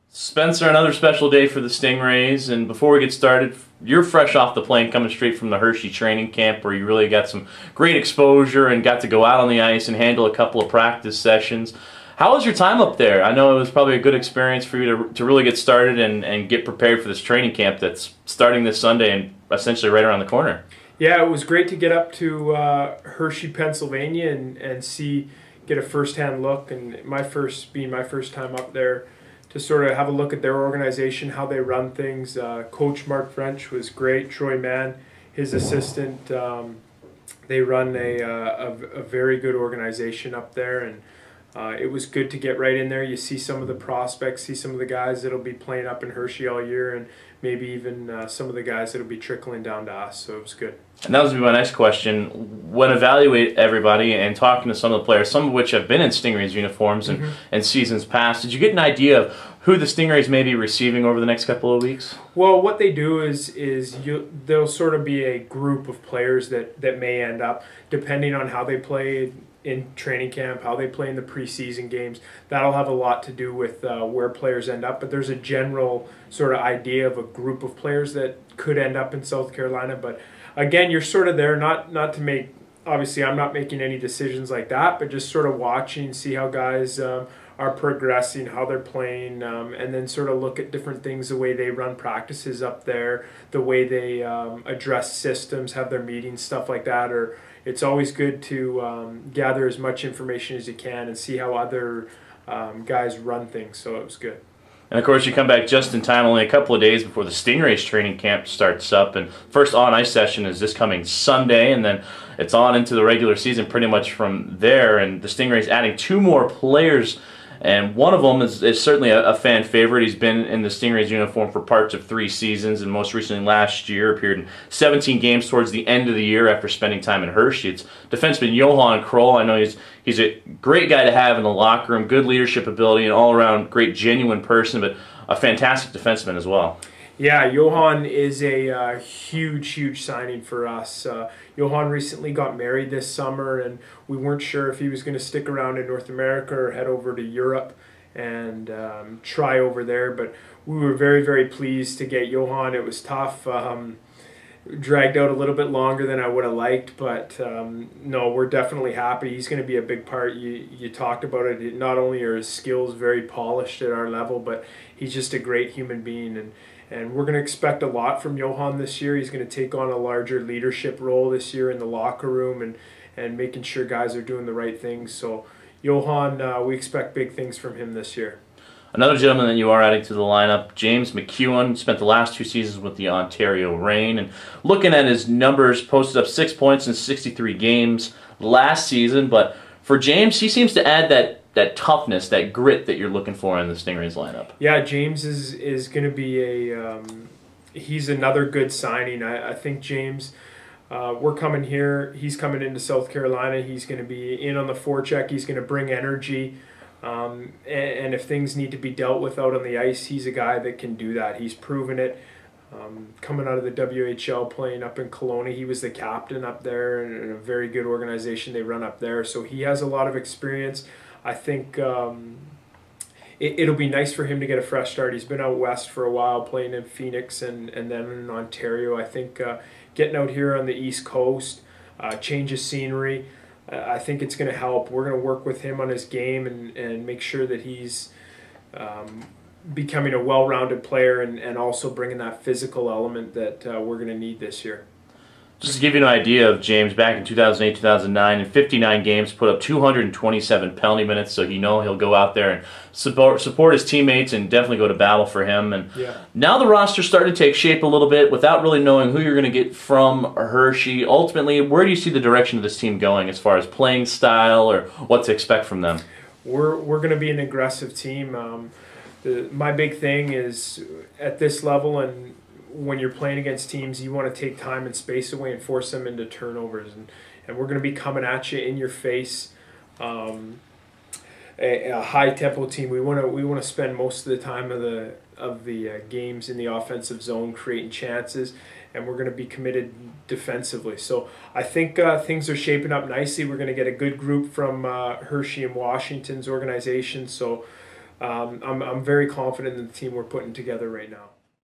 Spencer, another special day for the Stingrays, and before we get started, you're fresh off the plane coming straight from the Hershey training camp where you really got some great exposure and got to go out on the ice and handle a couple of practice sessions. How was your time up there? I know it was probably a good experience for you to really get started and get prepared for this training camp that's starting this Sunday and essentially right around the corner. Yeah, it was great to get up to Hershey, Pennsylvania and get a first-hand look, and being my first time up there, to sort of have a look at their organization, how they run things. Coach Mark French was great. Troy Mann, his assistant, they run a very good organization up there, and it was good to get right in there. You see some of the prospects, see some of the guys that'll be playing up in Hershey all year, and maybe even some of the guys that'll be trickling down to us, so it was good. And that was my next question. When evaluate everybody and talking to some of the players, some of which have been in Stingrays uniforms and seasons past, did you get an idea of who the Stingrays may be receiving over the next couple of weeks? Well, what they do is there'll sort of be a group of players that may end up, depending on how they play in training camp, how they play in the preseason games. That'll have a lot to do with where players end up, but there's a general sort of idea of a group of players that could end up in South Carolina. But again, you're sort of there not to make, obviously I'm not making any decisions like that, but just sort of watching, see how guys are progressing, how they're playing, and then sort of look at different things, the way they run practices up there, the way they address systems, have their meetings, stuff like that. Or it's always good to gather as much information as you can and see how other guys run things, so it was good. And of course, you come back just in time, only a couple of days before the Stingrays training camp starts up. And first on-ice session is this coming Sunday, and then it's on into the regular season pretty much from there. And the Stingrays adding 2 more players, and one of them is certainly a fan favorite. He's been in the Stingrays uniform for parts of 3 seasons, and most recently last year appeared in 17 games towards the end of the year after spending time in Hershey. It's defenseman Johann Kroll. I know he's a great guy to have in the locker room, good leadership ability, and all-around great, genuine person, but a fantastic defenseman as well. Yeah, Johan is a huge signing for us. Johan recently got married this summer, and we weren't sure if he was going to stick around in North America or head over to Europe and try over there. But we were very pleased to get Johan. It was tough. Dragged out a little bit longer than I would have liked, but no, we're definitely happy. He's going to be a big part. You talked about it. Not only are his skills very polished at our level, but he's just a great human being, and we're going to expect a lot from Johan this year. He's going to take on a larger leadership role this year in the locker room and making sure guys are doing the right things. So Johan, we expect big things from him this year. Another gentleman that you are adding to the lineup, James McEwan, spent the last 2 seasons with the Ontario Reign, and looking at his numbers, posted up 6 points in 63 games last season. But for James, he seems to add that toughness, that grit that you're looking for in the Stingrays lineup. Yeah, James is going to be he's another good signing. I think James, we're coming here, he's coming into South Carolina, he's going to be in on the forecheck, he's going to bring energy. And if things need to be dealt with out on the ice, he's a guy that can do that. He's proven it. Coming out of the WHL, playing up in Kelowna, he was the captain up there in a very good organization they run up there. So he has a lot of experience. I think it'll be nice for him to get a fresh start. He's been out west for a while, playing in Phoenix and then in Ontario. I think getting out here on the East Coast, change of scenery, I think it's going to help. We're going to work with him on his game and make sure that he's becoming a well-rounded player and also bringing that physical element that we're going to need this year. Just to give you an idea of James, back in 2008-2009, in 59 games, put up 227 penalty minutes, so he'll go out there and support his teammates and definitely go to battle for him. And now the roster's starting to take shape a little bit without really knowing who you're going to get from Hershey. Ultimately, where do you see the direction of this team going as far as playing style or what to expect from them? We're going to be an aggressive team. My big thing is at this level, and when you're playing against teams, you want to take time and space away and force them into turnovers, and we're going to be coming at you in your face. A high tempo team. We want to spend most of the time of the games in the offensive zone creating chances, and we're going to be committed defensively. So I think things are shaping up nicely. We're going to get a good group from Hershey and Washington's organization. So I'm very confident in the team we're putting together right now.